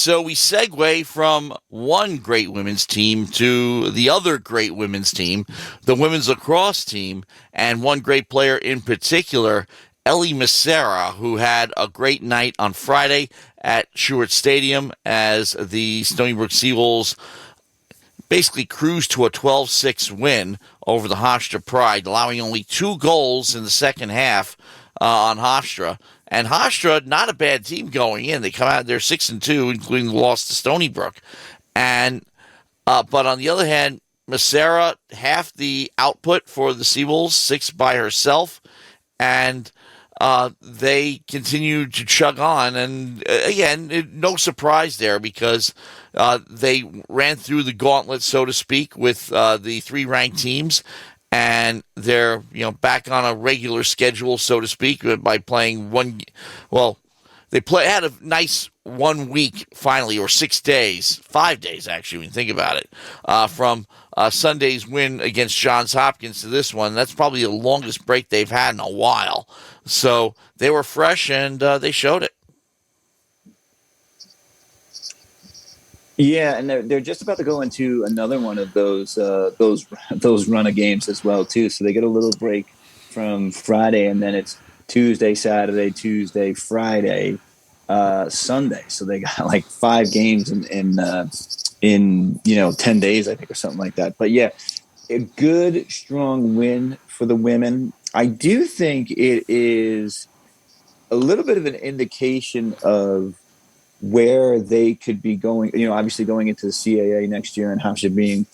so we segue from one great women's team to the other great women's team, the women's lacrosse team, and one great player in particular, Ellie Massera, who had a great night on Friday at Stewart Stadium as the Stony Brook Seawolves basically cruised to a 12-6 win over the Hofstra Pride, allowing only 2 goals in the second half on Hofstra. And Hofstra, not a bad team going in. They come out, they're 6-2, including the loss to Stony Brook. And but on the other hand, Massera, half the output for the Seawolves, 6 by herself, and they continue to chug on. And again, no surprise there because they ran through the gauntlet, so to speak, with the 3 ranked teams. And they're back on a regular schedule, so to speak, by playing one. Well, they had a nice 1 week finally, or 6 days, 5 days actually, when you think about it, from Sunday's win against Johns Hopkins to this one. That's probably the longest break they've had in a while. So they were fresh and they showed it. Yeah, and they're just about to go into another one of those run of games as well too. So they get a little break from Friday, and then it's Tuesday, Saturday, Tuesday, Friday, Sunday. So they got like 5 games in 10 days, I think, or something like that. But yeah, a good strong win for the women. I do think it is a little bit of an indication of where they could be going, obviously going into the CAA next year, and Hofstra being,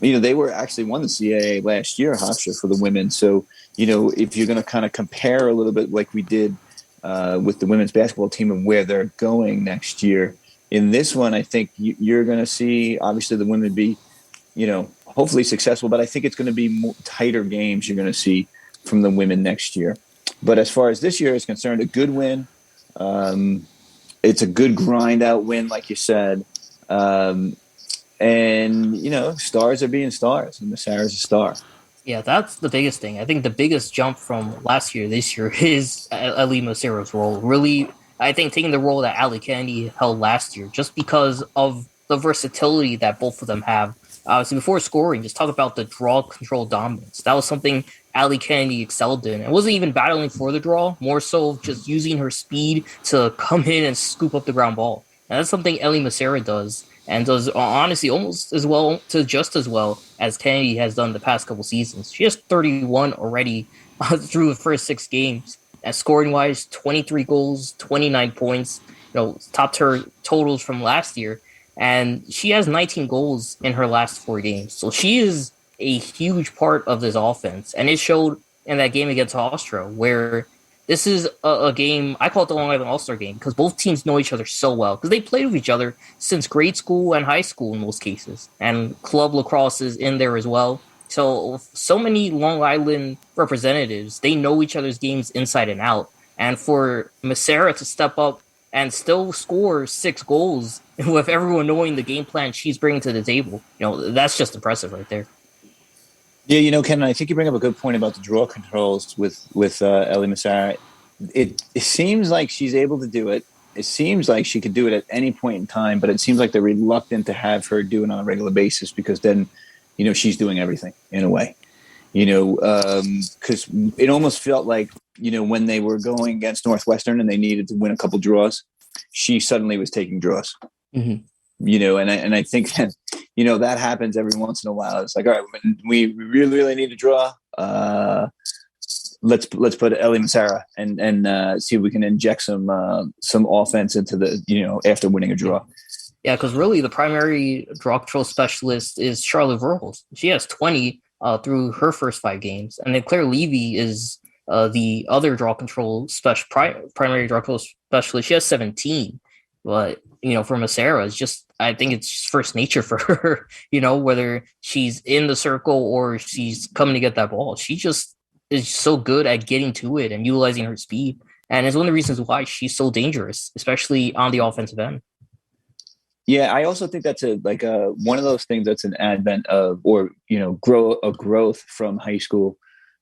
they were actually won the CAA last year, Hofstra, for the women. So, if you're going to kind of compare a little bit like we did with the women's basketball team and where they're going next year, in this one, I think you're going to see, obviously, the women be, hopefully successful, but I think it's going to be tighter games you're going to see from the women next year. But as far as this year is concerned, a good win. It's a good grind out win, like you said. And, stars are being stars, and Massera's a star. Yeah, that's the biggest thing. I think the biggest jump from last year, this year, is Ellie Massera's role. Really, I think taking the role that Allie Kennedy held last year, just because of the versatility that both of them have. So before scoring, just talk about the draw control dominance. That was something Allie Kennedy excelled in. It wasn't even battling for the draw, more so just using her speed to come in and scoop up the ground ball. And that's something Ellie Massera does, and does honestly almost as well, to just as well as Kennedy has done the past couple seasons. She has 31 already through the first 6 games. And scoring-wise, 23 goals, 29 points, topped her totals from last year. And she has 19 goals in her last 4 games. So she is a huge part of this offense. And it showed in that game against Hofstra, where this is a game, I call it the Long Island All-Star game, because both teams know each other so well. Because they played with each other since grade school and high school in most cases. And club lacrosse is in there as well. So many Long Island representatives, they know each other's games inside and out. And for Massera to step up and still score 6 goals with everyone knowing the game plan she's bringing to the table, that's just impressive right there. Yeah, Ken, I think you bring up a good point about the draw controls with Ellie Massera. It seems like she's able to do it. It seems like she could do it at any point in time, but it seems like they're reluctant to have her do it on a regular basis because then, she's doing everything in a way. Because it almost felt like, when they were going against Northwestern and they needed to win a couple draws, she suddenly was taking draws. Mm-hmm. And I think that, that happens every once in a while. It's like, all right, we really, really need to draw. Let's put Ellie Massera and see if we can inject some offense into the, after winning a draw. Yeah, because really the primary draw control specialist is Charlotte Verhulst. She has 20 through her first 5 games. And then Claire Levy is the other draw control primary draw control specialist. She has 17. But, for Massera, it's just, I think it's first nature for her, whether she's in the circle or she's coming to get that ball. She just is so good at getting to it and utilizing her speed. And it's one of the reasons why she's so dangerous, especially on the offensive end. Yeah, I also think that's one of those things that's an advent of, or growth from high school.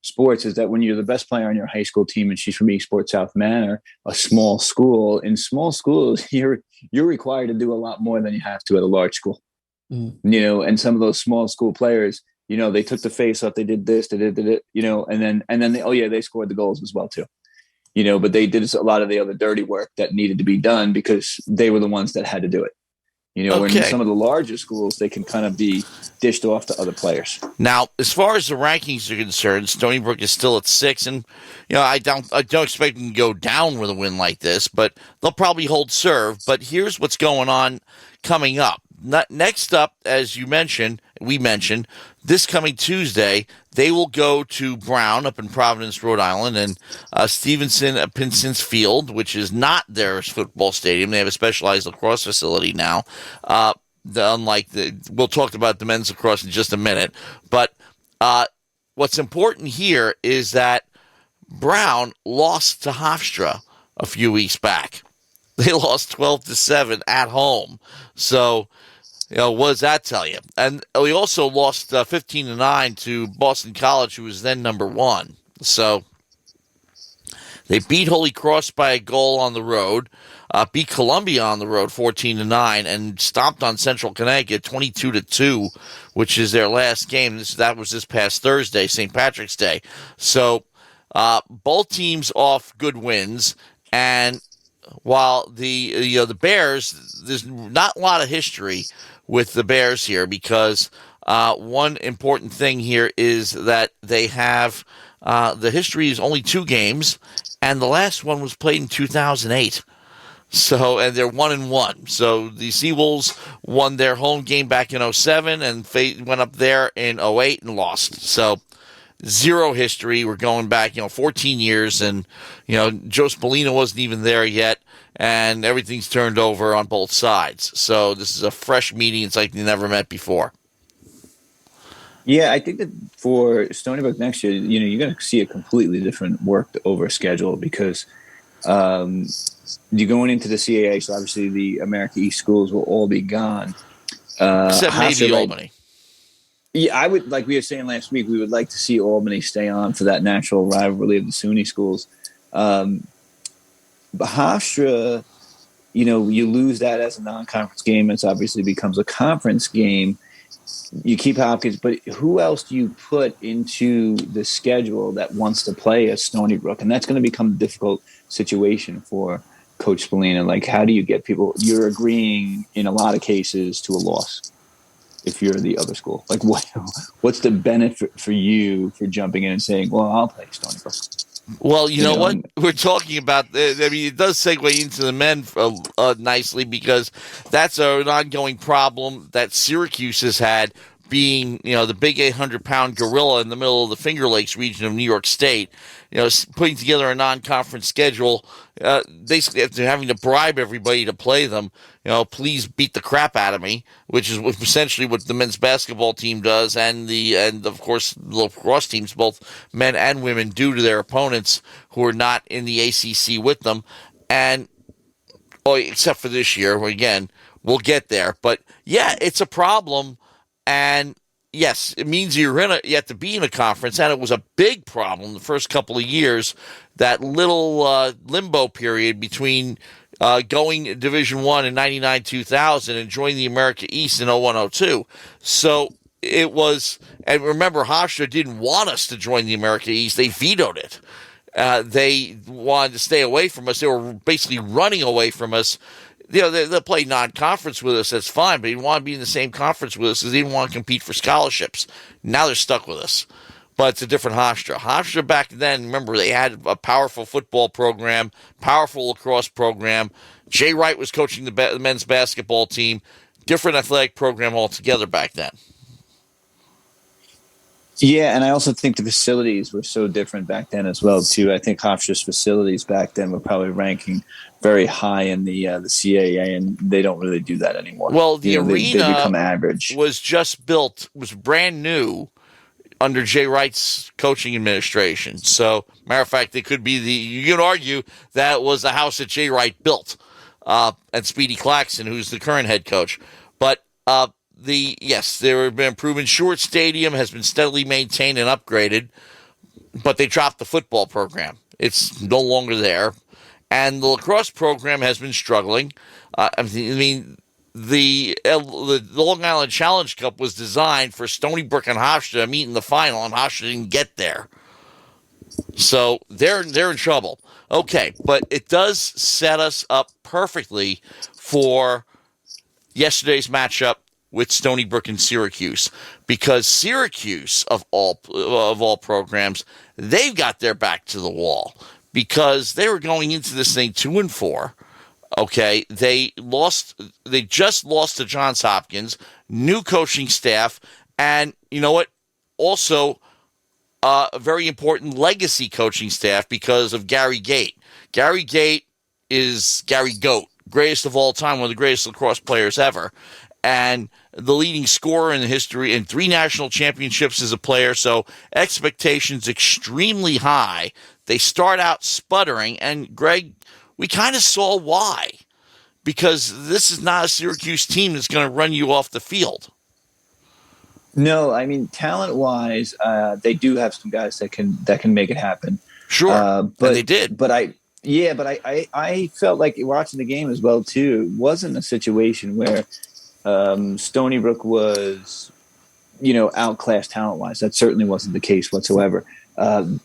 sports is that when you're the best player on your high school team, and she's from East Port South Manor, a small school, in small schools, you're required to do a lot more than you have to at a large school. And some of those small school players, they took the face off, they did this, they did it, and then they scored the goals as well too. But they did a lot of the other dirty work that needed to be done because they were the ones that had to do it. In some of the larger schools, they can kind of be dished off to other players. Now, as far as the rankings are concerned, Stony Brook is still at 6, and I don't expect them to go down with a win like this, but they'll probably hold serve. But here's what's going on coming up. Next up, as we mentioned, this coming Tuesday, they will go to Brown up in Providence, Rhode Island, and Stevenson Pinson's Field, which is not their football stadium. They have a specialized lacrosse facility now. We'll talk about the men's lacrosse in just a minute. But what's important here is that Brown lost to Hofstra a few weeks back. They lost 12-7 at home. So, what does that tell you? And we also lost 15-9 to Boston College, who was then number 1. So they beat Holy Cross by a goal on the road, beat Columbia on the road 14-9, and stomped on Central Connecticut 22-2, which is their last game. That was this past Thursday, St. Patrick's Day. So both teams off good wins, and while the Bears, there's not a lot of history with the Bears here because one important thing here is that they have the history is only 2 games, and the last one was played in 2008. So, and they're 1-1. So the Seawolves won their home game back in 2007 and went up there in 2008 and lost. So, 0 history. We're going back, 14 years, and, Joe Spallina wasn't even there yet, and everything's turned over on both sides. So this is a fresh meeting. It's like they never met before. Yeah, I think that for Stony Brook next year, you're going to see a completely different worked over schedule because you're going into the CAA, so obviously the America East schools will all be gone. Except maybe Albany. Yeah, I would, like we were saying last week, we would like to see Albany stay on for that natural rivalry of the SUNY schools. But Hofstra, you lose that as a non-conference game. It obviously becomes a conference game. You keep Hopkins, but who else do you put into the schedule that wants to play at Stony Brook? And that's going to become a difficult situation for Coach Spallina. Like, how do you get people? You're agreeing in a lot of cases to a loss if you're the other school. Like, what's the benefit for you for jumping in and saying, well, I'll play Stony Brook? Well, you know what? We're talking about, it does segue into the men nicely because that's an ongoing problem that Syracuse has had being, the big 800-pound gorilla in the middle of the Finger Lakes region of New York State, putting together a non-conference schedule, basically after having to bribe everybody to play them, please beat the crap out of me, which is essentially what the men's basketball team does, and of course the lacrosse teams, both men and women, do to their opponents who are not in the ACC with them, and except for this year, again, we'll get there, but yeah, it's a problem. And yes, it means you have to be in a conference, and it was a big problem the first couple of years, that little limbo period between going Division I in 99-2000 and joining the America East in 01-02. So it was, and remember, Hofstra didn't want us to join the America East. They vetoed it. They wanted to stay away from us. They were basically running away from us. They'll play non-conference with us, that's fine, but they didn't want to be in the same conference with us because they didn't want to compete for scholarships. Now they're stuck with us. But it's a different Hofstra. Hofstra back then, remember, they had a powerful football program, powerful lacrosse program. Jay Wright was coaching the men's basketball team. Different athletic program altogether back then. Yeah, and I also think the facilities were so different back then as well, too. I think Hofstra's facilities back then were probably ranking very high in the CAA, and they don't really do that anymore. Well, the arena they become average. Was just built, was brand new under Jay Wright's coaching administration. So, matter of fact, it could be you could argue that was the house that Jay Wright built, and Speedy Claxton, who's the current head coach. But there have been improvements. Short Stadium has been steadily maintained and upgraded. but they dropped the football program. It's no longer there. And the lacrosse program has been struggling. The Long Island Challenge Cup was designed for Stony Brook and Hofstra to meet in the final, and Hofstra didn't get there. So they're in trouble. Okay, but it does set us up perfectly for yesterday's matchup with Stony Brook and Syracuse, because Syracuse, of all programs, they've got their back to the wall because they were going into this thing 2-4. Okay, they just lost to Johns Hopkins, new coaching staff, and you know what? Also, a very important legacy coaching staff because of Gary Gate. Gary Gate is Gary Goat, greatest of all time, one of the greatest lacrosse players ever, and the leading scorer in the history in 3 national championships as a player. So expectations extremely high. They start out sputtering, and Greg, we kind of saw why, because this is not a Syracuse team that's going to run you off the field. No, I mean, talent-wise, they do have some guys that can make it happen. Sure, but they did. But I felt like watching the game as well too. It wasn't a situation where Stony Brook was, outclassed talent-wise. That certainly wasn't the case whatsoever.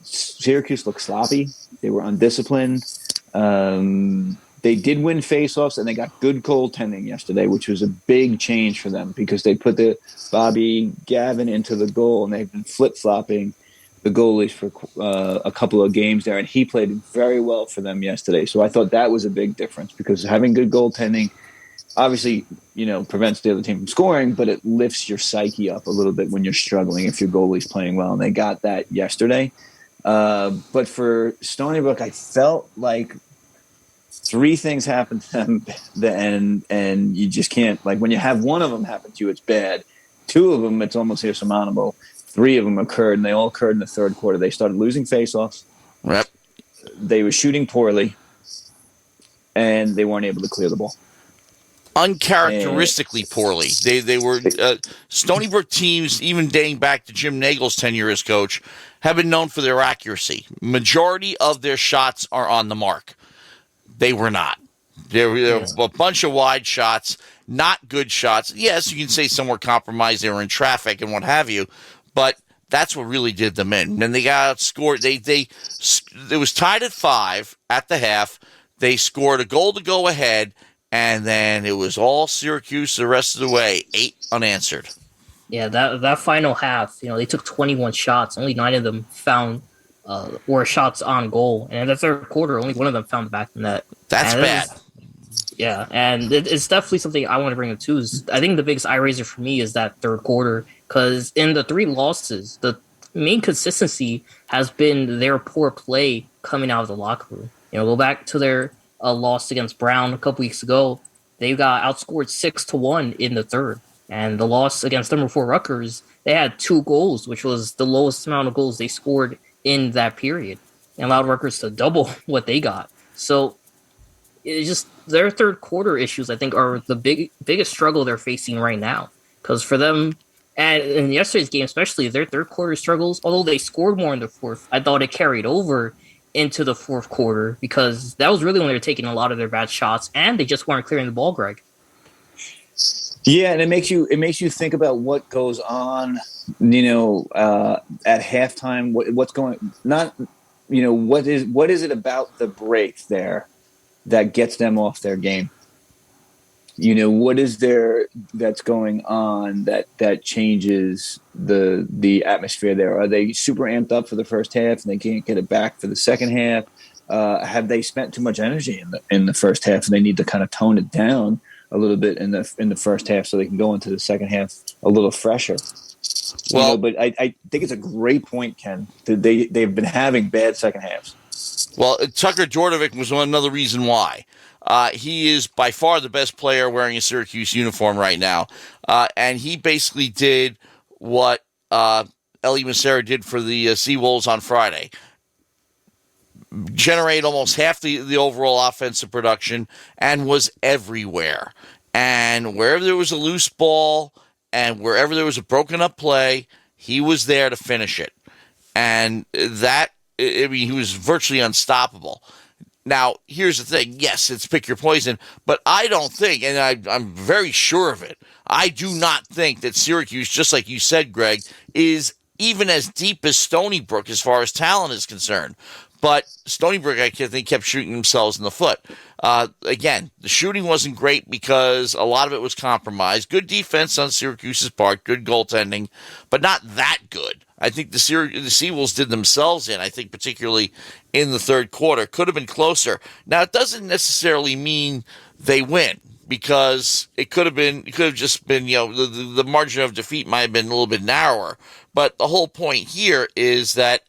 Syracuse looked sloppy. They were undisciplined. They did win faceoffs, and they got good goaltending yesterday, which was a big change for them because they put the Bobby Gavin into the goal, and they've been flip-flopping the goalies for a couple of games there, and he played very well for them yesterday. So I thought that was a big difference because having good goaltending obviously, prevents the other team from scoring, but it lifts your psyche up a little bit when you're struggling if your goalie's playing well, and they got that yesterday. But for Stony Brook, I felt like 3 things happened to them, and you just can't, like, when you have one of them happen to you, it's bad. 2 of them, it's almost insurmountable. 3 of them occurred, and they all occurred in the third quarter. They started losing faceoffs. Yep. They were shooting poorly, and they weren't able to clear the ball. Uncharacteristically poorly. They were Stony Brook teams, even dating back to Jim Nagel's tenure as coach, have been known for their accuracy. Majority of their shots are on the mark. They were not. There were a bunch of wide shots, not good shots. Yes, you can say some were compromised. They were in traffic and what have you, but that's what really did them in. And they got outscored. It was tied at 5 at the half. They scored a goal to go ahead, and then it was all Syracuse the rest of the way, 8 unanswered. Yeah, that final half, they took 21 shots. Only 9 of them found were shots on goal. And in the third quarter, only 1 of them found the back of the net. That's bad. Yeah, and it's definitely something I want to bring up too. I think the biggest eye raiser for me is that third quarter, because in the 3 losses, the main consistency has been their poor play coming out of the locker room. Go back to their loss against Brown a couple weeks ago. They got outscored 6-1 in the third. And the loss against number 4 Rutgers, they had 2 goals, which was the lowest amount of goals they scored in that period, and allowed Rutgers to double what they got. So it's just their third quarter issues, I think, are the biggest struggle they're facing right now. Because for them, and in yesterday's game especially, their third quarter struggles, although they scored more in the fourth, I thought it carried over into the fourth quarter because that was really when they were taking a lot of their bad shots, and they just weren't clearing the ball, Greg. Yeah, and it makes you think about what goes on, at halftime. What's going what is it about the break there that gets them off their game? What is there that's going on that changes the atmosphere there? Are they super amped up for the first half and they can't get it back for the second half? Have they spent too much energy in the first half and they need to kind of tone it down a little bit in the first half so they can go into the second half a little fresher? Well, but I think it's a great point, Ken. They've been having bad second halves. Well, Tucker Dordovic was another reason why. He is by far the best player wearing a Syracuse uniform right now. And he basically did what Ellie Massera did for the Seawolves on Friday. Generate almost half the overall offensive production and was everywhere. And wherever there was a loose ball and wherever there was a broken up play, he was there to finish it. And he was virtually unstoppable. Now, here's the thing. Yes, it's pick your poison, but I don't think, and I'm very sure of it, I do not think that Syracuse, just like you said, Greg, is even as deep as Stony Brook as far as talent is concerned. But Stony Brook, I think, kept shooting themselves in the foot. Again, the shooting wasn't great because a lot of it was compromised. Good defense on Syracuse's part, good goaltending, but not that good. I think the Seawolves did themselves in, I think particularly in the third quarter. Could have been closer. Now, it doesn't necessarily mean they win, because it could have just been, the margin of defeat might have been a little bit narrower. But the whole point here is that,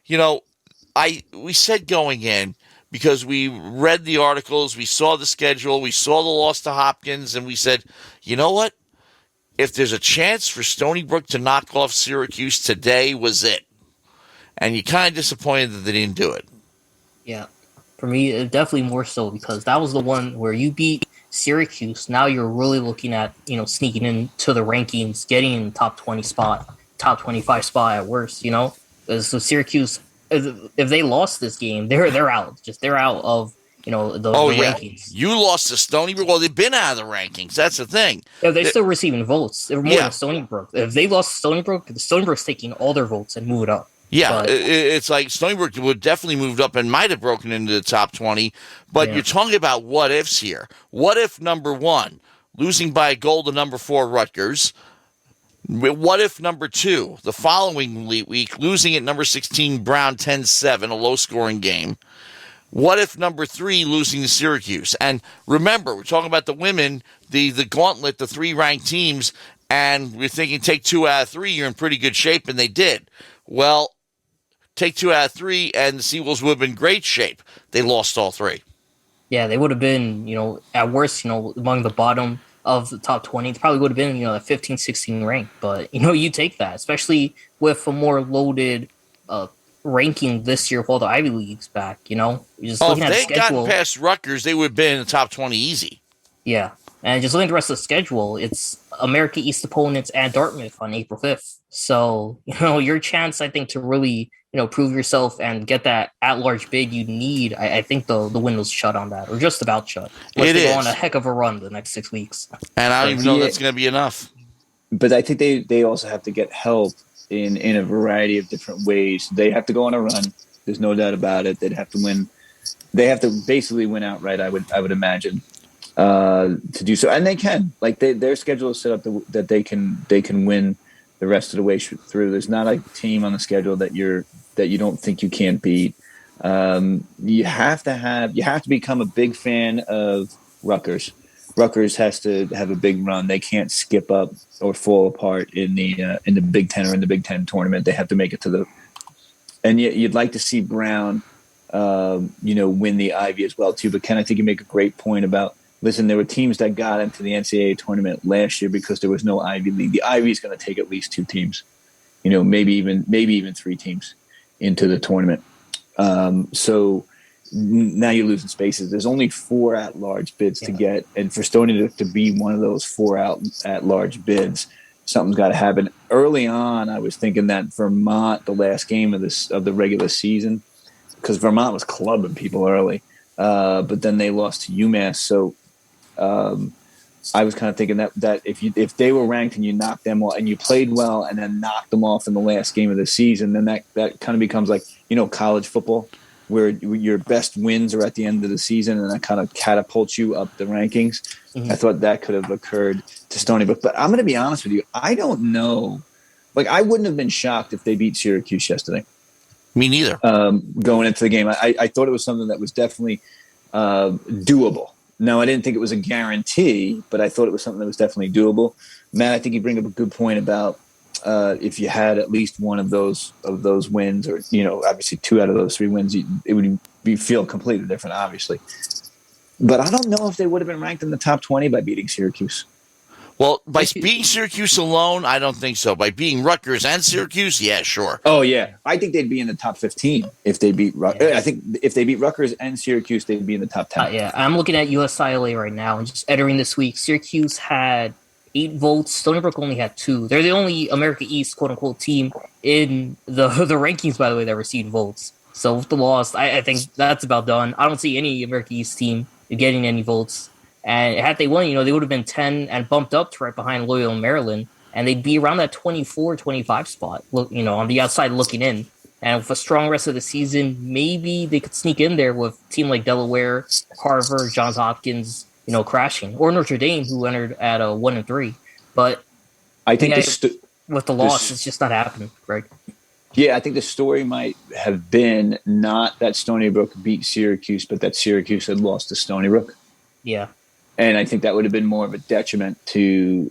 we said going in, because we read the articles, we saw the schedule, we saw the loss to Hopkins, and we said, you know what? If there's a chance for Stony Brook to knock off Syracuse, today was it. And you're kind of disappointed that they didn't do it. Yeah. For me, definitely more so, because that was the one where you beat Syracuse. Now you're really looking at, sneaking into the rankings, getting in the top 20 spot, top 25 spot at worst, So Syracuse, if they lost this game, they're out. They're out of the rankings. You lost to Stony Brook. Well, they've been out of the rankings. That's the thing. Yeah, they're still receiving votes. They're more than Stony Brook. If they lost to Stony Brook, Stony Brook's taking all their votes and move it up. Yeah, but it's like Stony Brook would definitely moved up and might have broken into the top 20. But you're talking about what ifs here. What if, number one, losing by a goal to number 4 Rutgers? What if number 2, the following week, losing at number 16 Brown 10-7, a low-scoring game? What if number 3, losing to Syracuse? And remember, we're talking about the women, the gauntlet, the 3 ranked teams, and we're thinking take 2 out of 3, you're in pretty good shape, and they did. Well, take 2 out of 3, and the Seawolves would have been in great shape. They lost all 3. Yeah, they would have been, at worst, among the bottom of the top 20. It probably would have been, a 15, 16 rank. But, you take that, especially with a more loaded ranking this year with all the Ivy Leagues back, Just looking if at the they'd schedule, gotten past Rutgers, they would have been in the top 20 easy. Yeah. And just looking at the rest of the schedule, it's America East opponents and Dartmouth on April 5th. So, your chance, I think, to really, prove yourself and get that at-large bid you need, I think the window's shut on that, or just about shut. Unless they go on a heck of a run the next 6 weeks. And I don't even know that's going to be enough. But I think they also have to get help in a variety of different ways. They have to go on a run. There's no doubt about it. They'd have to win. They have to basically win outright, I would imagine, to do so. And they can. Like, their schedule is set up that they can win the rest of the way through. There's not a team on the schedule that you don't think you can't beat. You have to become a big fan of Rutgers. Rutgers has to have a big run. They can't skip up or fall apart in the Big Ten or in the Big Ten tournament. They have to make it to the. And you'd like to see Brown, win the Ivy as well too. But Ken, I think you make a great point about. Listen, there were teams that got into the NCAA tournament last year because there was no Ivy League. The Ivy is going to take at least 2 teams, maybe even 3 teams into the tournament. So now you're losing spaces. There's only 4 at-large bids to get, and for Stony to be one of those 4 at-large bids, something's got to happen. Early on, I was thinking that Vermont, the last game of the regular season, because Vermont was clubbing people early, but then they lost to UMass, so. I was kind of thinking that if they were ranked and you knocked them off and you played well and then knocked them off in the last game of the season, then that kind of becomes like, college football, where your best wins are at the end of the season and that kind of catapults you up the rankings. Mm-hmm. I thought that could have occurred to Stony Brook. But I'm going to be honest with you. I don't know. Like, I wouldn't have been shocked if they beat Syracuse yesterday. Me neither. Going into the game. I thought it was something that was definitely doable. No, I didn't think it was a guarantee, but I thought it was something that was definitely doable. Matt, I think you bring up a good point about if you had at least one of those wins, or obviously 2 out of those 3 wins, it would feel completely different, obviously. But I don't know if they would have been ranked in the top 20 by beating Syracuse. Well, by beating Syracuse alone, I don't think so. By beating Rutgers and Syracuse, yeah, sure. Oh, yeah. I think they'd be in the top 15 if they beat Rutgers. Yeah. I think if they beat Rutgers and Syracuse, they'd be in the top 10. Yeah, I'm looking at USILA right now and just entering this week. Syracuse had 8 votes. Stony Brook only had 2. They're the only America East quote unquote team in the the rankings, by the way, that received votes. So with the loss, I think that's about done. I don't see any America East team getting any votes. And had they won, they would have been 10 and bumped up to right behind Loyola Maryland, and they'd be around that 24, 25 spot, on the outside looking in. And with a strong rest of the season, maybe they could sneak in there with a team like Delaware, Harvard, Johns Hopkins, crashing, or Notre Dame, who entered at 1-3. But I think with the loss, it's just not happening, Greg. Yeah, I think the story might have been not that Stony Brook beat Syracuse, but that Syracuse had lost to Stony Brook. Yeah. And I think that would have been more of a detriment to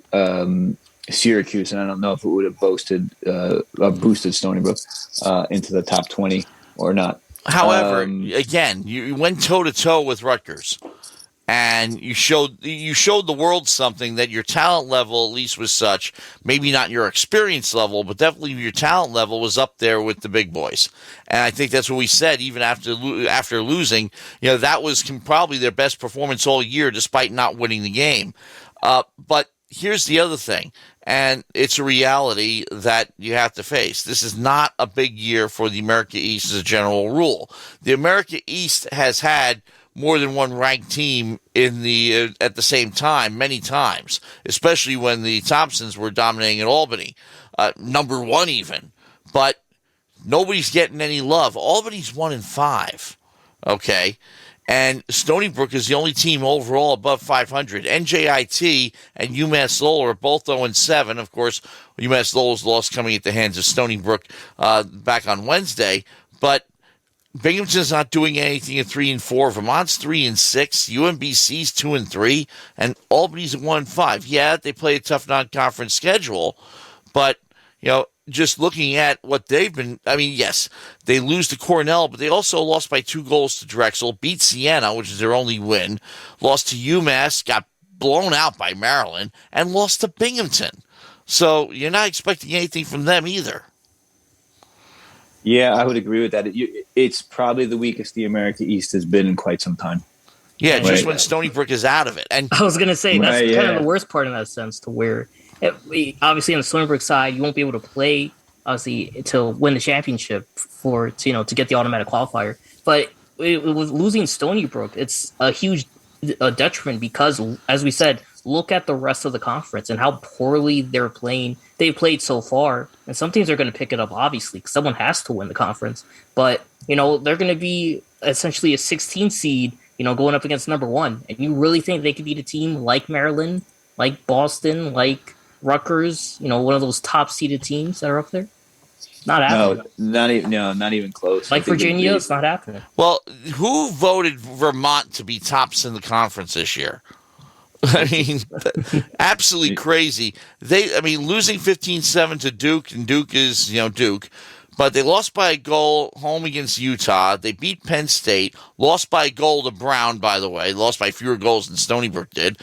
Syracuse, and I don't know if it would have boosted Stony Brook into the top 20 or not. However, again, you went toe-to-toe with Rutgers, and you showed the world something, that your talent level at least was such, maybe not your experience level, but definitely your talent level was up there with the big boys. And I think that's what we said even after losing. That was probably their best performance all year, despite not winning the game. But here's the other thing, and it's a reality that you have to face. This is not a big year for the America East as a general rule. The America East has had more than one ranked team at the same time many times, especially when the Thompsons were dominating at Albany, number 1 even. But nobody's getting any love. Albany's 1-5, okay? And Stony Brook is the only team overall above 500. NJIT and UMass Lowell are both 0-7. Of course, UMass Lowell's loss coming at the hands of Stony Brook back on Wednesday. But Binghamton's not doing anything at 3-4. Vermont's 3-6. UMBC's 2-3, and Albany's at 1-5. Yeah, they play a tough non-conference schedule, but just looking at what they've been, yes, they lose to Cornell, but they also lost by 2 goals to Drexel, beat Siena, which is their only win, lost to UMass, got blown out by Maryland, and lost to Binghamton. So you're not expecting anything from them either. Yeah, I would agree with that. It's probably the weakest the America East has been in quite some time. Yeah, just when Stony Brook is out of it. And I was going to say, that's kind of the worst part in that sense, to where obviously on the Stony Brook side, you won't be able to play, obviously, to win the championship to get the automatic qualifier. But with losing Stony Brook, it's a huge detriment because, as we said, look at the rest of the conference and how poorly they're playing. They've played so far, and some teams are going to pick it up, obviously, because someone has to win the conference. But, they're going to be essentially a 16 seed, going up against number 1. And you really think they could beat a team like Maryland, like Boston, like Rutgers, one of those top-seeded teams that are up there? Not happening. Not even close. Like Virginia, it's not happening. Well, who voted Vermont to be tops in the conference this year? I mean, absolutely crazy. Losing 15-7 to Duke, and Duke is, Duke, but they lost by a goal home against Utah. They beat Penn State, lost by a goal to Brown, by the way, lost by fewer goals than Stony Brook did,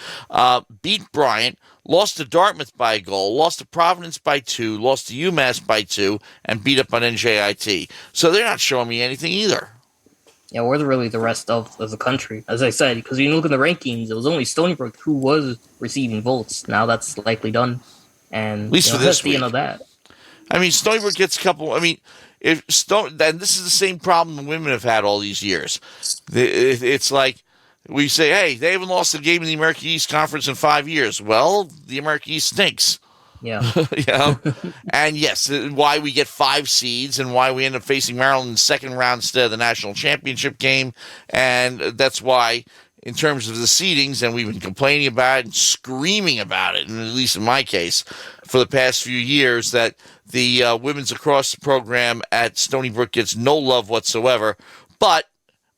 beat Bryant, lost to Dartmouth by a goal, lost to Providence by 2, lost to UMass by 2, and beat up on NJIT. So they're not showing me anything either. Yeah, or really the rest of the country, as I said, because when you look at the rankings, it was only Stony Brook who was receiving votes. Now that's likely done, and at least for this week. The end of that. Stony Brook gets a couple. And this is the same problem the women have had all these years. It's like we say, hey, they haven't lost a game in the America East Conference in 5 years. Well, the America East stinks. Yeah. And yes, why we get 5 seeds and why we end up facing Maryland in the second round instead of the national championship game. And that's why, in terms of the seedings, and we've been complaining about it and screaming about it, and at least in my case, for the past few years, that the women's lacrosse program at Stony Brook gets no love whatsoever. But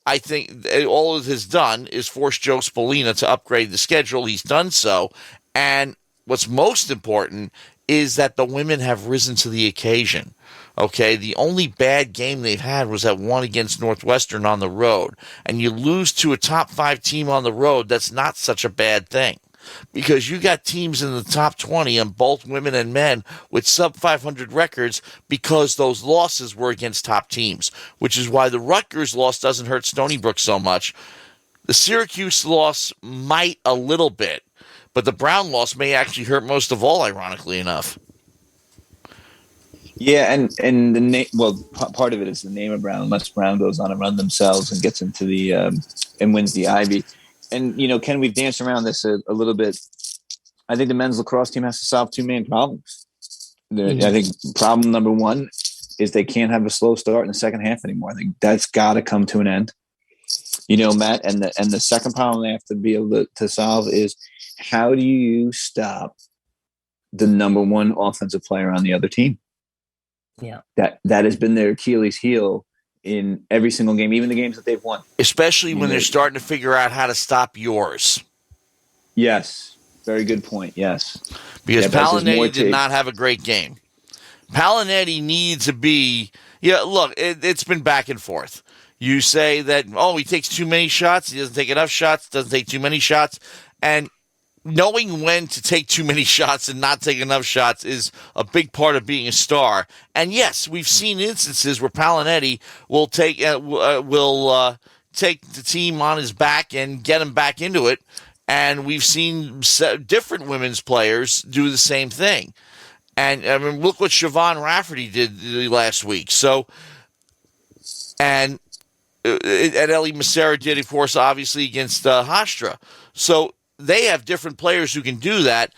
I think all it has done is force Joe Spolina to upgrade the schedule. He's done so. And what's most important is that the women have risen to the occasion. Okay, the only bad game they've had was that one against Northwestern on the road. And you lose to a top 5 team on the road, that's not such a bad thing. Because you got teams in the top 20 on both women and men with sub 500 records because those losses were against top teams, which is why the Rutgers loss doesn't hurt Stony Brook so much. The Syracuse loss might a little bit, But the Brown loss may actually hurt most of all, ironically enough. Yeah, and the name. Well, part of it is the name of Brown. Unless Brown goes on a run themselves and gets into the and wins the Ivy. And Ken, we've danced around this a little bit. I think the men's lacrosse team has to solve two main problems. I think problem number one is they can't have a slow start in the second half anymore. I think that's got to come to an end. Matt, and the second problem they have to be able to solve is how do you stop the number one offensive player on the other team? Yeah, that has been their Achilles heel in every single game, even the games that they've won. Especially when they're starting to figure out how to stop yours. Yes, very good point. Yes, because Palinetti did not have a great game. Palinetti needs to be. Look, it's been back and forth. You say that, he takes too many shots. He doesn't take enough shots. Doesn't take too many shots. And knowing when to take too many shots and not take enough shots is a big part of being a star. And yes, we've seen instances where Palinetti will take the team on his back and get him back into it. And we've seen different women's players do the same thing. And I mean, look what Siobhan Rafferty did last week. So, and Ellie Massera did, of course, obviously against Hofstra. So they have different players who can do that.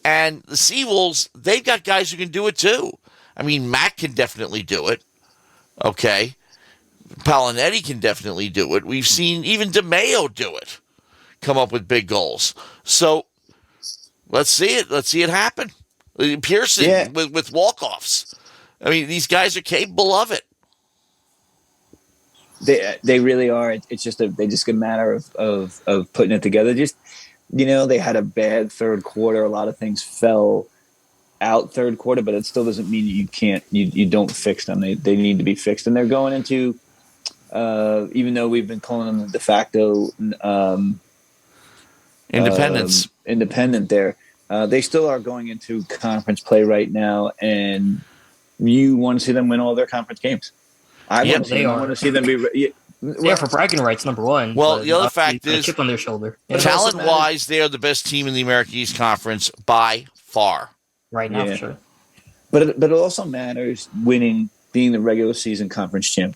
And the Seawolves, they've got guys who can do it too. I mean, Mac can definitely do it. Okay. Palinetti can definitely do it. We've seen even DeMeo do it. Come up with big goals. So let's see it. Let's see it happen. Pearson with walk-offs. I mean, these guys are capable of it. They really are. It's just they just a matter of putting it together. Just they had a bad third quarter. A lot of things fell out third quarter, but it still doesn't mean you don't fix them. They need to be fixed, and they're going into even though we've been calling them the de facto independent there. They still are going into conference play right now, and you want to see them win all their conference games. I want to see them be. For bragging rights, number one. Well, the other fact is, a chip on their shoulder. Talent-wise, they are the best team in the America East Conference by far. Right now, for sure. But it also matters being the regular season conference champ.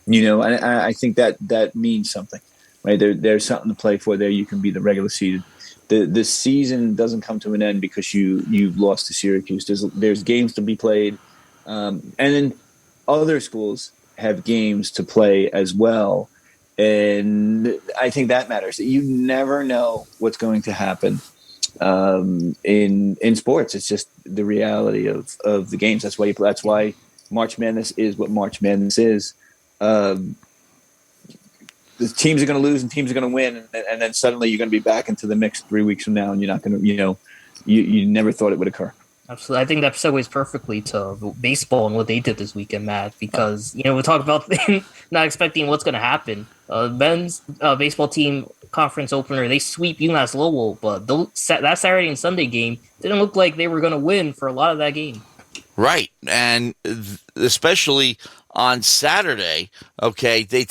I think that means something, right? There's something to play for there. You can be the regular season. The season doesn't come to an end because you've lost to Syracuse. There's games to be played, and then other schools have games to play as well, and I think that matters. You never know what's going to happen in sports. It's just the reality of the games. That's why March Madness is what March Madness is. The teams are going to lose and teams are going to win, and then suddenly you're going to be back into the mix 3 weeks from now, and you're not going to, you never thought it would occur. Absolutely. I think that segues perfectly to baseball and what they did this weekend, Matt, because, we talk about not expecting what's going to happen. Men's baseball team conference opener, they sweep UMass Lowell, but that Saturday and Sunday game didn't look like they were going to win for a lot of that game. Right. And especially on Saturday, okay, they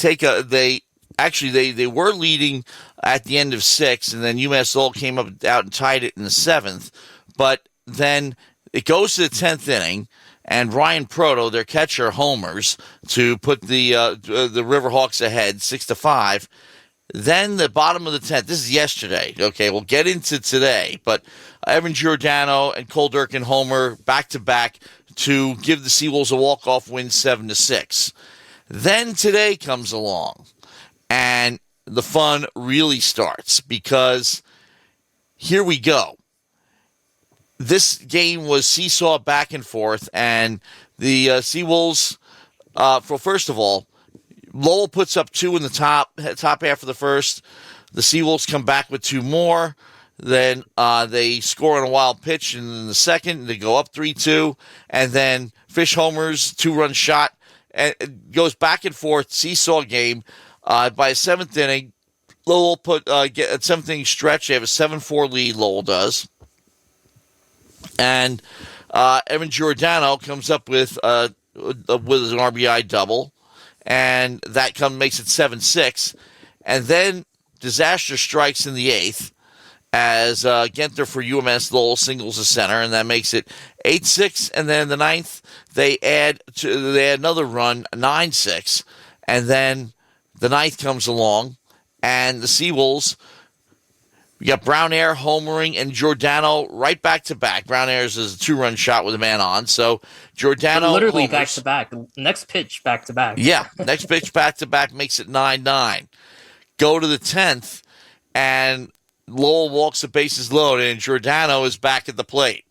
were leading at the end of 6, and then UMass Lowell came up out and tied it in the 7th. But then it goes to the 10th inning, and Ryan Proto, their catcher, homers to put the Riverhawks ahead 6-5. Then the bottom of the 10th. This is yesterday. Okay, we'll get into today, but Evan Giordano and Cole Durkin homer back to back to give the Seawolves a walk-off win 7-6. Then today comes along. And the fun really starts because here we go. This game was seesaw back and forth, and the Seawolves, first of all, Lowell puts up 2 in the top half of the first. The Seawolves come back with 2 more. Then they score on a wild pitch in the second. They go up 3-2, and then Fish homers, 2-run shot, and it goes back and forth, seesaw game. By a 7th inning, Lowell get a 7th inning stretch. They have a 7-4 lead. Lowell does, and Evan Giordano comes up with an RBI double, and that makes it 7-6. And then disaster strikes in the 8th, as Genther for UMS Lowell singles the center, and that makes it 8-6. And then the ninth, they add another run, 9-6, and then the ninth comes along, and the Seawolves. You got Brown Air homering and Giordano right back to back. Brown Air's is a 2-run shot with a man on, so Giordano literally homers. back to back. Next pitch back to back. Yeah, next pitch back to back makes it 9-9. Go to the 10th, and Lowell walks the bases loaded, and Giordano is back at the plate.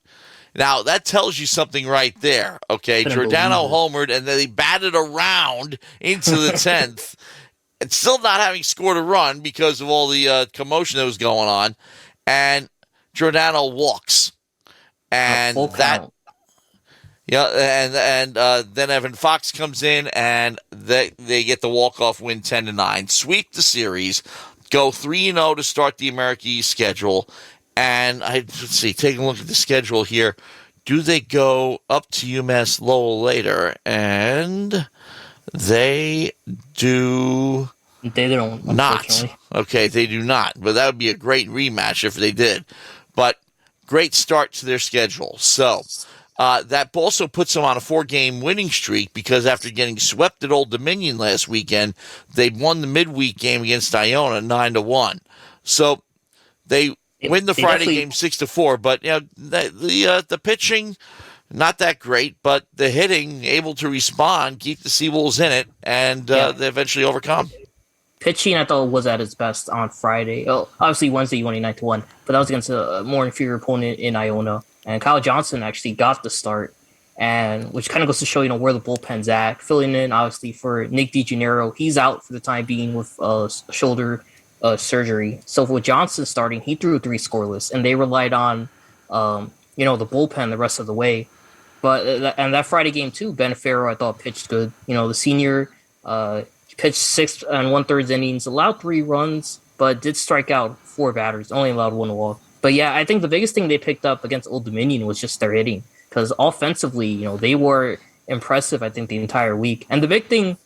Now, that tells you something right there, okay? Giordano homered, and then they batted around into the 10th, and still not having scored a run because of all the commotion that was going on, and Giordano walks. And that... Yeah, and then Evan Fox comes in, and they get the walk-off win 10-9, sweep the series, go 3-0 to start the America East schedule. And let's see, taking a look at the schedule here, do they go up to UMass Lowell later? And they do don't, not. Okay, they do not, but that would be a great rematch if they did. But great start to their schedule. So that also puts them on a 4-game winning streak because after getting swept at Old Dominion last weekend, they won the midweek game against Iona 9-1. So they win the Friday game 6-4. But the pitching not that great, but the hitting able to respond, keep the Seawolves in it, and they eventually overcome. Pitching, I thought, was at its best on Friday. Oh, obviously, Wednesday you won 9-1, but that was against a more inferior opponent in Iona. And Kyle Johnson actually got the start, and which kind of goes to show, where the bullpen's at. Filling in, obviously, for Nick DeGennaro. He's out for the time being with shoulder surgery. So with Johnson starting, he threw 3 scoreless, and they relied on, the bullpen the rest of the way. But and that Friday game too, Ben Farrow, I thought pitched good. The senior pitched 6 1/3 innings, allowed 3 runs, but did strike out 4 batters, only allowed 1 walk. But yeah, I think the biggest thing they picked up against Old Dominion was just their hitting, because offensively, they were impressive, I think, the entire week. And the big thing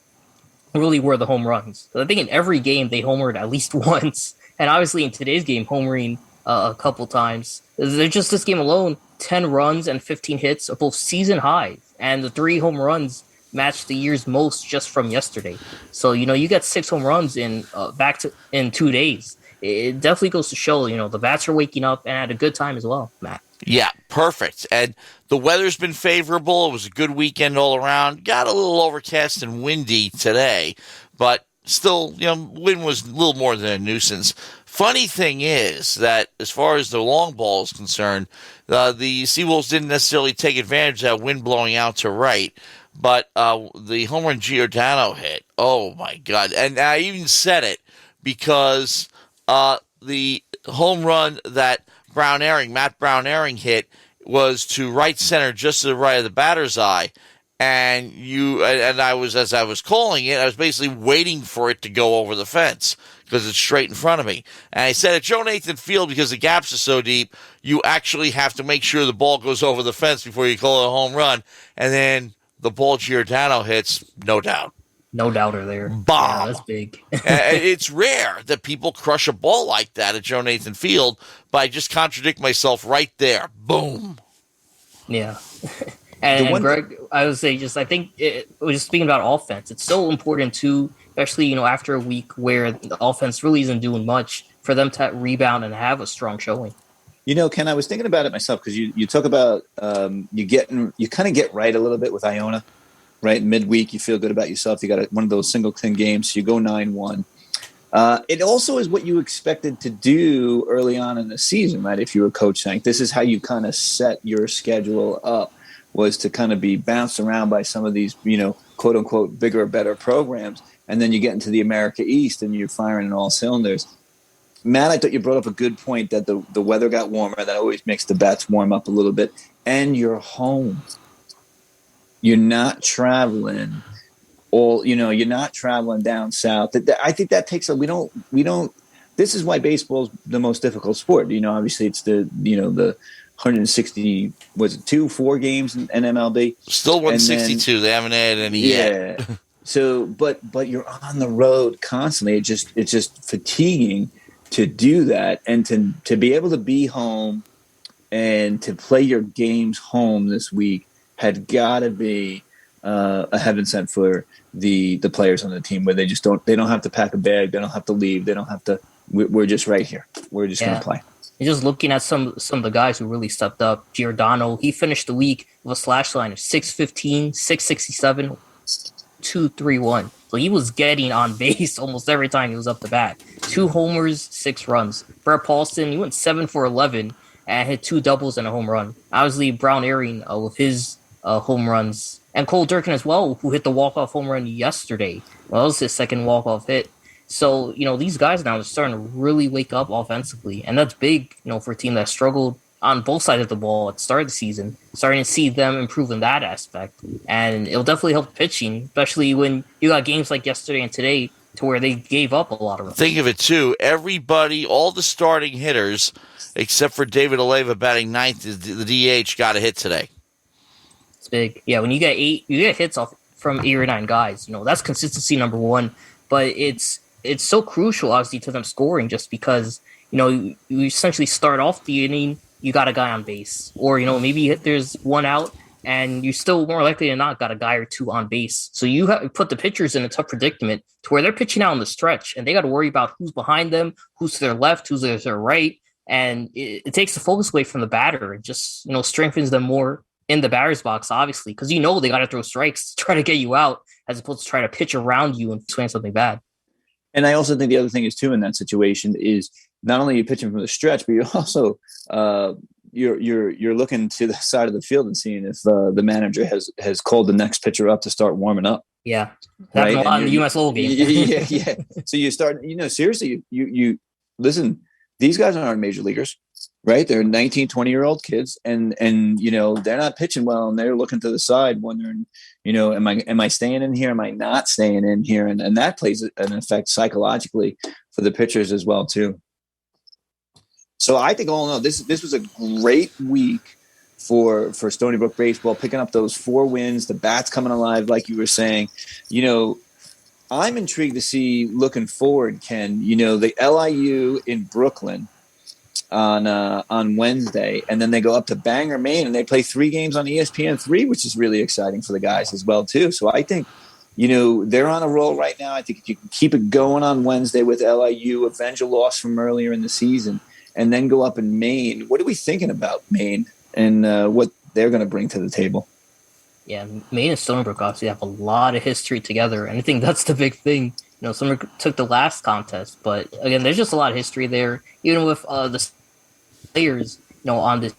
really were the home runs. So I think in every game they homered at least once, and obviously in today's game, homering a couple times. They're just this game alone, 10 runs and 15 hits, both season highs, and the 3 home runs matched the year's most just from yesterday. So you got 6 home runs in 2 days. It definitely goes to show, the bats are waking up and at a good time as well, Matt. Yeah, perfect. And the weather's been favorable. It was a good weekend all around. Got a little overcast and windy today, but still, wind was a little more than a nuisance. Funny thing is that as far as the long ball is concerned, the Seawolves didn't necessarily take advantage of that wind blowing out to right, but the home run Giordano hit, oh my God. And I even said it because the home run that Matt Brown Airing hit was to right center, just to the right of the batter's eye. And as I was calling it, I was basically waiting for it to go over the fence because it's straight in front of me. And I said at Joe Nathan Field, because the gaps are so deep, you actually have to make sure the ball goes over the fence before you call it a home run. And then the ball Giordano hits, no doubt. No doubter there. Bomb. Yeah, that's big. It's rare that people crush a ball like that at Joe Nathan Field, but I just contradict myself right there. Boom. Yeah. And Greg, I would say I think just speaking about offense, it's so important too, especially, after a week where the offense really isn't doing much, for them to rebound and have a strong showing. Ken, I was thinking about it myself because you talk about you kind of get right a little bit with Iona. Right, midweek, you feel good about yourself. You got one of those singleton games. You go 9-1. It also is what you expected to do early on in the season, right? If you were Coach Sank, this is how you kind of set your schedule up, was to kind of be bounced around by some of these, quote unquote, bigger, better programs, and then you get into the America East and you're firing on all cylinders. Matt, I thought you brought up a good point that the weather got warmer. That always makes the bats warm up a little bit, and you're home. You're not traveling you're not traveling down south. I think that takes we don't, this is why baseball's the most difficult sport. Obviously it's the 160, was it 4 games in MLB? Still 162. They haven't added any yet. So, but you're on the road constantly. It's just fatiguing. to do that and to be able to be home and to play your games home this week had got to be a heaven sent for the players on the team, where they don't have to pack a bag, they don't have to leave, they don't have to. We're just right here. We're just going to play. And just looking at some of the guys who really stepped up, Giordano, he finished the week with a slash line of 615, 667, 231. So he was getting on base almost every time he was up the bat. 2 homers, 6 runs. Brett Paulson, he went 7 for 11 and hit 2 doubles and a home run. Obviously, Brown Airing with his home runs. And Cole Durkin as well, who hit the walk-off home run yesterday. Well, that was his second walk-off hit. So, these guys now are starting to really wake up offensively. And that's big, for a team that struggled on both sides of the ball at the start of the season. Starting to see them improve in that aspect. And it'll definitely help pitching, especially when you got games like yesterday and today to where they gave up a lot of runs. Think of it, too. Everybody, all the starting hitters, except for David Aleva batting ninth, the DH, got a hit today. It's big. Yeah, when you get hits off from 8 or 9 guys, that's consistency number one. But it's so crucial, obviously, to them scoring, just because, you essentially start off the inning, you got a guy on base. Or, maybe there's one out, and you still more likely than not got a guy or 2 on base. So you have put the pitchers in a tough predicament to where they're pitching out on the stretch, and they got to worry about who's behind them, who's to their left, who's to their right. And it takes the focus away from the batter. It just, strengthens them more in the batter's box, obviously, because they got to throw strikes to try to get you out, as opposed to try to pitch around you and swing something bad. And I also think the other thing is too in that situation is not only are you pitching from the stretch, but you're also you're looking to the side of the field and seeing if the manager has called the next pitcher up to start warming up. Yeah, right? Happened a lot in the US Lowell game. yeah. So you start, seriously, you listen. These guys aren't major leaguers, right? They're 19, 20-year-old kids, and they're not pitching well, and they're looking to the side, wondering, am I staying in here? Am I not staying in here? And that plays an effect psychologically for the pitchers as well too. So I think all in all, this was a great week for Stony Brook baseball, picking up those 4 wins, the bats coming alive, like you were saying. I'm intrigued to see, looking forward, Ken, the LIU in Brooklyn on Wednesday, and then they go up to Bangor, Maine, and they play 3 games on ESPN3, which is really exciting for the guys as well too. So I think, they're on a roll right now. I think if you can keep it going on Wednesday with LIU, avenge a loss from earlier in the season, and then go up in Maine. What are we thinking about Maine and what they're going to bring to the table? Yeah, Maine and Stony Brook obviously have a lot of history together, and I think that's the big thing. Stony Brook took the last contest, but again, there's just a lot of history there, even with the players, on this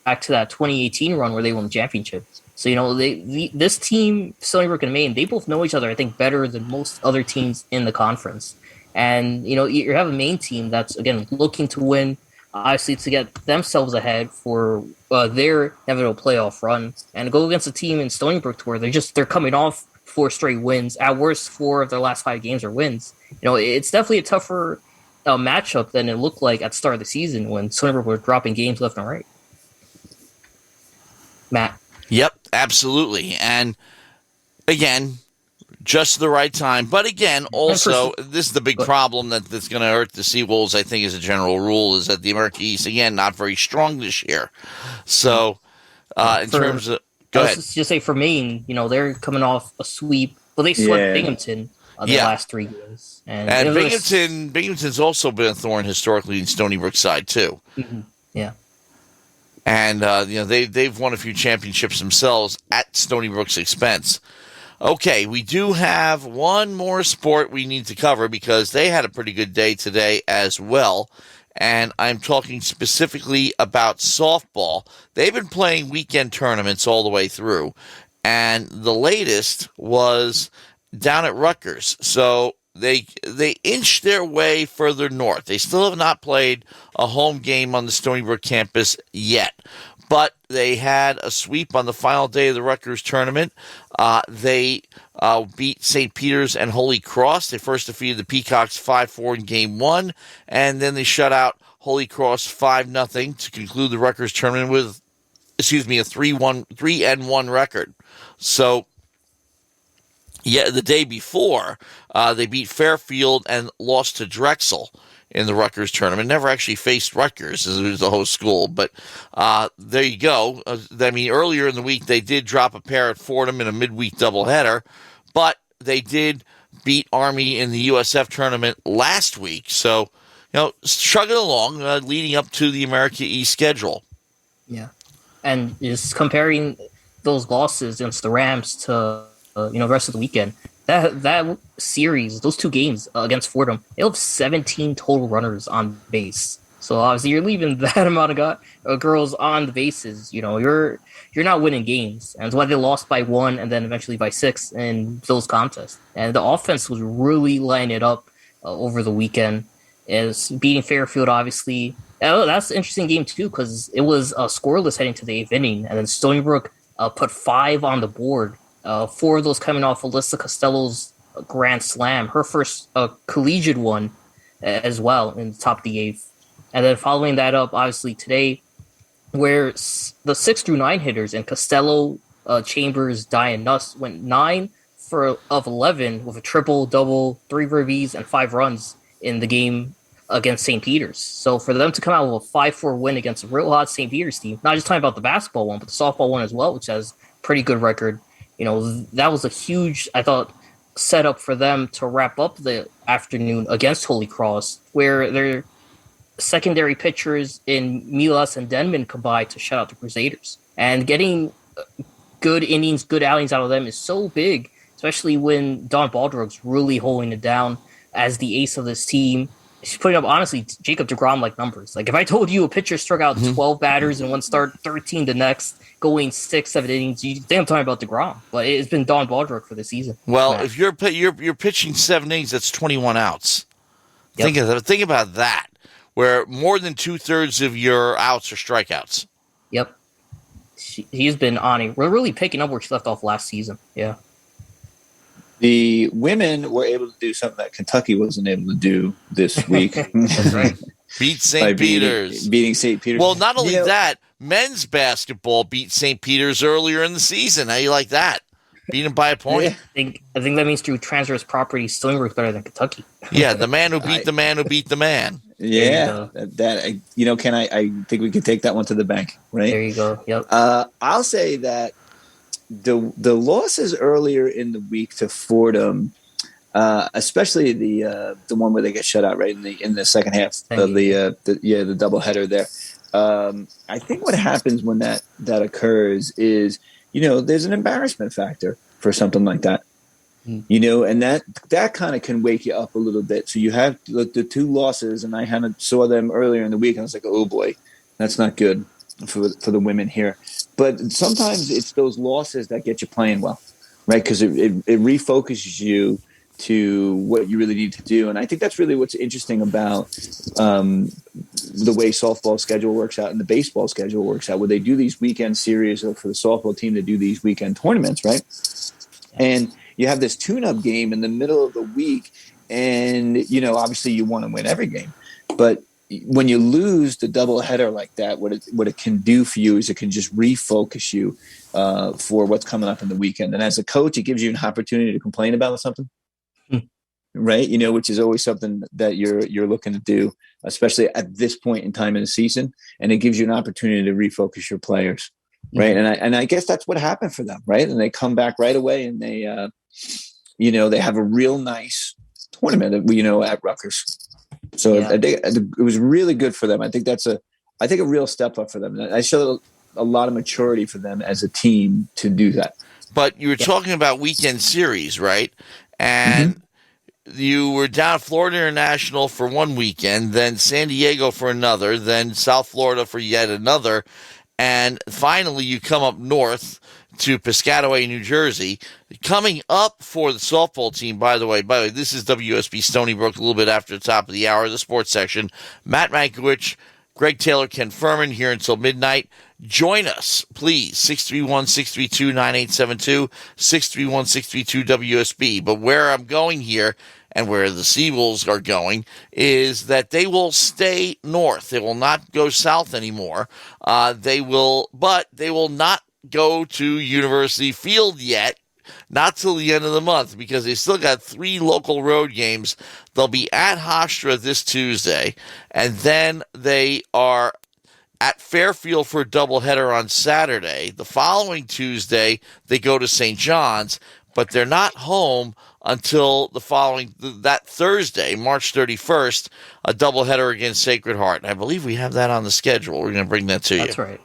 back to that 2018 run where they won the championship. So, this team, Stony Brook and Maine, they both know each other, I think, better than most other teams in the conference. And, you have a Maine team that's, again, looking to win, obviously, to get themselves ahead for their inevitable playoff run, and go against a team in Stony Brook where they're coming off 4 straight wins. At worst, 4 of their last 5 games are wins. It's definitely a tougher matchup than it looked like at the start of the season when Stony Brook were dropping games left and right. Matt. Yep, absolutely. And again, just the right time. But again, also, this is the big problem that's going to hurt the Seawolves, I think, as a general rule, is that the American East, again, not very strong this year. So, in terms of... Go ahead. Just say for Maine, they're coming off a sweep. Well, they swept Binghamton the last 3 games. And Binghamton's also been a thorn historically in Stony Brook's side, too. Mm-hmm. Yeah. And, they've won a few championships themselves at Stony Brook's expense. Okay, we do have one more sport we need to cover because they had a pretty good day today as well. And I'm talking specifically about softball. They've been playing weekend tournaments all the way through. And the latest was down at Rutgers. So they inched their way further north. They still have not played a home game on the Stony Brook campus yet. But they had a sweep on the final day of the Rutgers tournament. They beat St. Peter's and Holy Cross. They first defeated the Peacocks 5-4 in Game 1, and then they shut out Holy Cross 5-0 to conclude the Rutgers tournament with, a 3-1 record. So, yeah, the day before, they beat Fairfield and lost to Drexel in the Rutgers tournament. Never actually faced Rutgers as the host school, but there you go. Earlier in the week they did drop a pair at Fordham in a midweek doubleheader, but they did beat Army in the USF tournament last week. So, struggling along, leading up to the America East schedule. Yeah, and just comparing those losses against the Rams to the rest of the weekend. That series, those two games against Fordham, they'll have 17 total runners on base. So obviously you're leaving that amount of girls on the bases. You're not winning games, and that's why they lost by 1 and then eventually by 6 in those contests. And the offense was really lining it up over the weekend. Is beating Fairfield, obviously. That's an interesting game too because it was scoreless heading to the 8th inning, and then Stony Brook put 5 on the board. 4 of those coming off Alyssa Costello's grand slam, her first collegiate one as well in the top of the 8th. And then following that up, obviously today, where the 6 through 9 hitters and Costello, Chambers, Dye, and Nuss went 9 of 11 with a triple, double, 3 ribbies, and 5 runs in the game against St. Peter's. So for them to come out with a 5-4 win against a real hot St. Peter's team, not just talking about the basketball one, but the softball one as well, which has pretty good record. That was a huge, I thought, setup for them to wrap up the afternoon against Holy Cross, where their secondary pitchers in Milas and Denman combined to shut out the Crusaders. And getting good innings, good outings out of them is so big, especially when Don Baldrug's really holding it down as the ace of this team. She's putting up, honestly, Jacob DeGrom-like numbers. Like, if I told you a pitcher struck out 12 batters in one start, 13 the next, going 6-7 innings, you think I'm talking about DeGrom. But it's been Don Baldrug for the season. Well, if you're pitching 7 innings, that's 21 outs. Yep. Think about that, where more than 2/3 of your outs are strikeouts. Yep. He's been on it. We're really picking up where she left off last season. Yeah. The women were able to do something that Kentucky wasn't able to do this week. That's right. Beat St. Peter's. Beating St. Peter's. Well, not only that, men's basketball beat St. Peter's earlier in the season. How you like that? Beat them by a point. Yeah. I think that means through transverse property, Stony Brook's better than Kentucky. Yeah, the man who beat the man who beat the man. Yeah, Ken, I think we can take that one to the bank, right? There you go. Yep. I'll say that the losses earlier in the week to Fordham, especially the one where they get shut out right in the second half of the doubleheader there. I think what happens when that occurs is there's an embarrassment factor for something like that. And that kind of can wake you up a little bit. So you have the 2 losses, and I kind of saw them earlier in the week, and I was like, oh boy, that's not good for the women here. But sometimes it's those losses that get you playing well, right? Because it refocuses you to what you really need to do. And I think that's really what's interesting about the way softball schedule works out and the baseball schedule works out, where they do these weekend series, or for the softball team to do these weekend tournaments, right? And you have this tune-up game in the middle of the week, and obviously you want to win every game, but when you lose the doubleheader like that, what it can do for you is it can just refocus you for what's coming up in the weekend. And as a coach, it gives you an opportunity to complain about something, right? Which is always something that you're looking to do, especially at this point in time in the season. And it gives you an opportunity to refocus your players, right? Mm-hmm. And I guess that's what happened for them, right? And they come back right away, and they they have a real nice tournament at Rutgers. So I think it was really good for them. I think that's a real step up for them. I showed a lot of maturity for them as a team to do that. But you were talking about weekend series, right? And you were down at Florida International for one weekend, then San Diego for another, then South Florida for yet another. And finally you come up north to Piscataway, New Jersey. Coming up for the softball team, by the way, this is WSB Stony Brook, a little bit after the top of the hour, the sports section. Matt Mankiewich, Greg Taylor, Ken Fermin here until midnight. Join us, please, 631-632-9872, 631-632-WSB. But where I'm going here, and where the Seawolves are going, is that they will stay north. They will not go south anymore. They will not go to University Field yet, not till the end of the month because they still got 3 local road games. They'll be at Hofstra this Tuesday, and then they are at Fairfield for a doubleheader on Saturday. The following Tuesday, they go to St. John's, but they're not home until that Thursday, March 31st, a doubleheader against Sacred Heart. And I believe we have that on the schedule. We're going to bring that to you. That's right.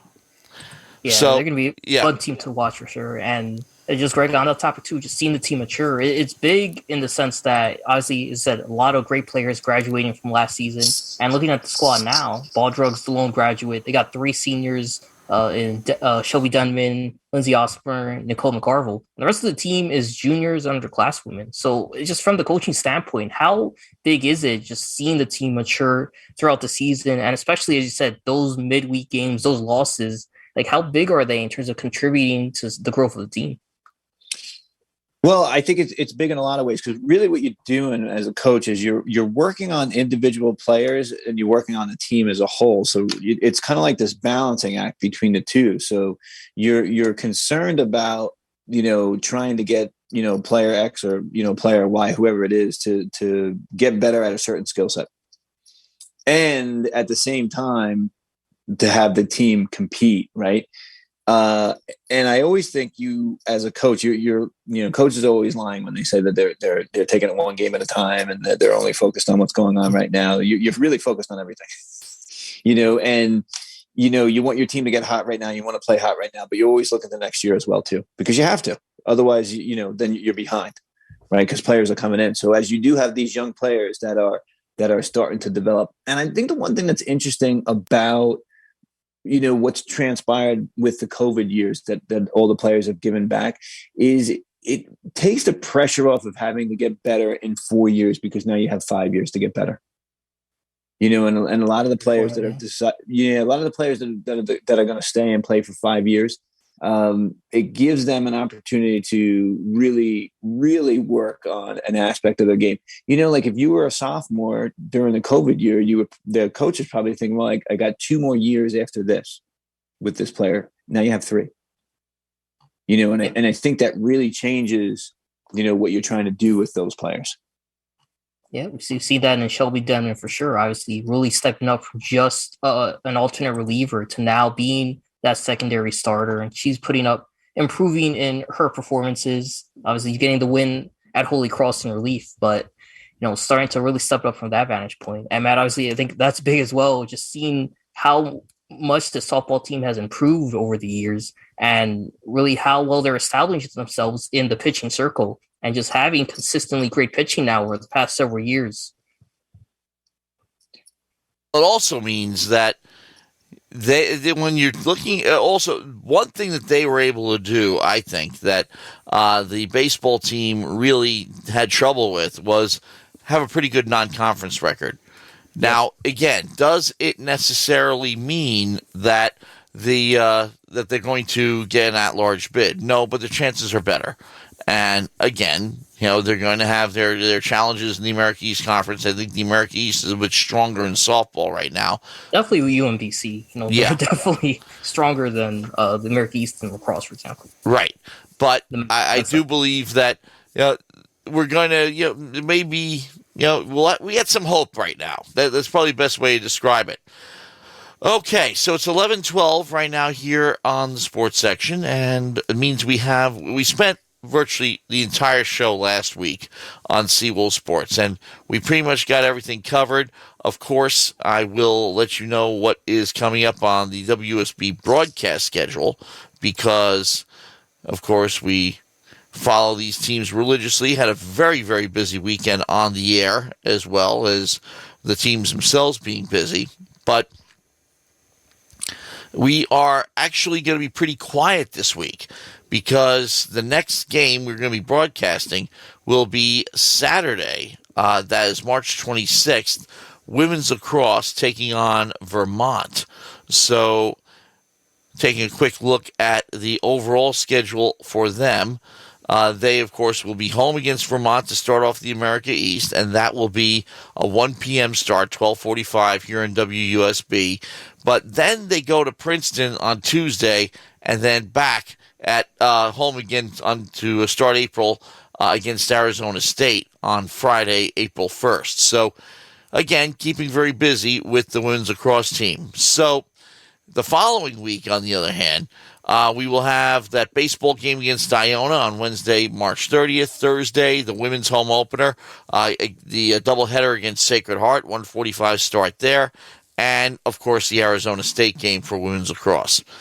Yeah, so, they're going to be a fun team to watch for sure. And just Greg, on the topic too, just seeing the team mature. It's big in the sense that, obviously, you said a lot of great players graduating from last season. And looking at the squad now, Baldrug's the lone graduate. They got 3 seniors in Shelby Dunman, Lindsay Osborne, Nicole McCarville. The rest of the team is juniors and underclasswomen. So it's just from the coaching standpoint, how big is it just seeing the team mature throughout the season? And especially, as you said, those midweek games, those losses, like how big are they in terms of contributing to the growth of the team? Well, I think it's big in a lot of ways because really what you're doing as a coach is you're working on individual players and you're working on the team as a whole. So it's kind of like this balancing act between the two. So you're concerned about, trying to get, player X or, player Y, whoever it is, to get better at a certain skill set. And at the same time, to have the team compete, right? And I always think you, as a coach, coach is always lying when they say that they're taking it one game at a time and that they're only focused on what's going on right now. You're really focused on everything, and you want your team to get hot right now. You want to play hot right now, but you always look at the next year as well too, because you have to. Otherwise, then you're behind, right? Because players are coming in. So as you do have these young players that are starting to develop, and I think the one thing that's interesting about what's transpired with the COVID years that all the players have given back is it takes the pressure off of having to get better in 4 years because now you have 5 years to get better. And a lot of the players that are going to stay and play for 5 years, it gives them an opportunity to really, really work on an aspect of their game. Like if you were a sophomore during the COVID year, the coach is probably thinking, well, I got 2 more years after this with this player. Now you have 3. And I think that really changes, what you're trying to do with those players. Yeah, we see that in Shelby Dunman for sure. Obviously, really stepping up from just an alternate reliever to now being that secondary starter, and she's improving in her performances. Obviously, getting the win at Holy Cross in relief, but starting to really step up from that vantage point. And Matt, obviously, I think that's big as well. Just seeing how much the softball team has improved over the years, and really how well they're establishing themselves in the pitching circle, and just having consistently great pitching now over the past several years. It also means that they when you're looking at also one thing that they were able to do, I think that the baseball team really had trouble with was have a pretty good non-conference record. Now, again, does it necessarily mean that that they're going to get an at-large bid? No, but the chances are better. And again, they're going to have their challenges in the America East Conference. I think the America East is a bit stronger in softball right now. Definitely UMBC. They're definitely stronger than the America East and Lacrosse, for example. Right. But I do believe that we're going to, maybe, we had some hope right now. That's probably the best way to describe it. Okay, so it's 11:12 right now here on the sports section, and it means we spent virtually the entire show last week on Seawolves Sports, and we pretty much got everything covered. Of course, I will let you know what is coming up on the WSB broadcast schedule because, of course, we follow these teams religiously. Had a very, very busy weekend on the air, as well as the teams themselves being busy, but we are actually going to be pretty quiet this week because the next game we're going to be broadcasting will be Saturday. That is March 26th, Women's Lacrosse taking on Vermont. So taking a quick look at the overall schedule for them, They, of course, will be home against Vermont to start off the America East, and that will be a 1 p.m. start, 12:45 here in WUSB. But then they go to Princeton on Tuesday, and then back at home again to start April against Arizona State on Friday, April 1st. So, again, keeping very busy with the women's lacrosse team. So, the following week, on the other hand, we will have that baseball game against Iona on Wednesday, March 30th. Thursday, the women's home opener, the doubleheader against Sacred Heart, 1:45 start there. And, of course, the Arizona State game for women's lacrosse.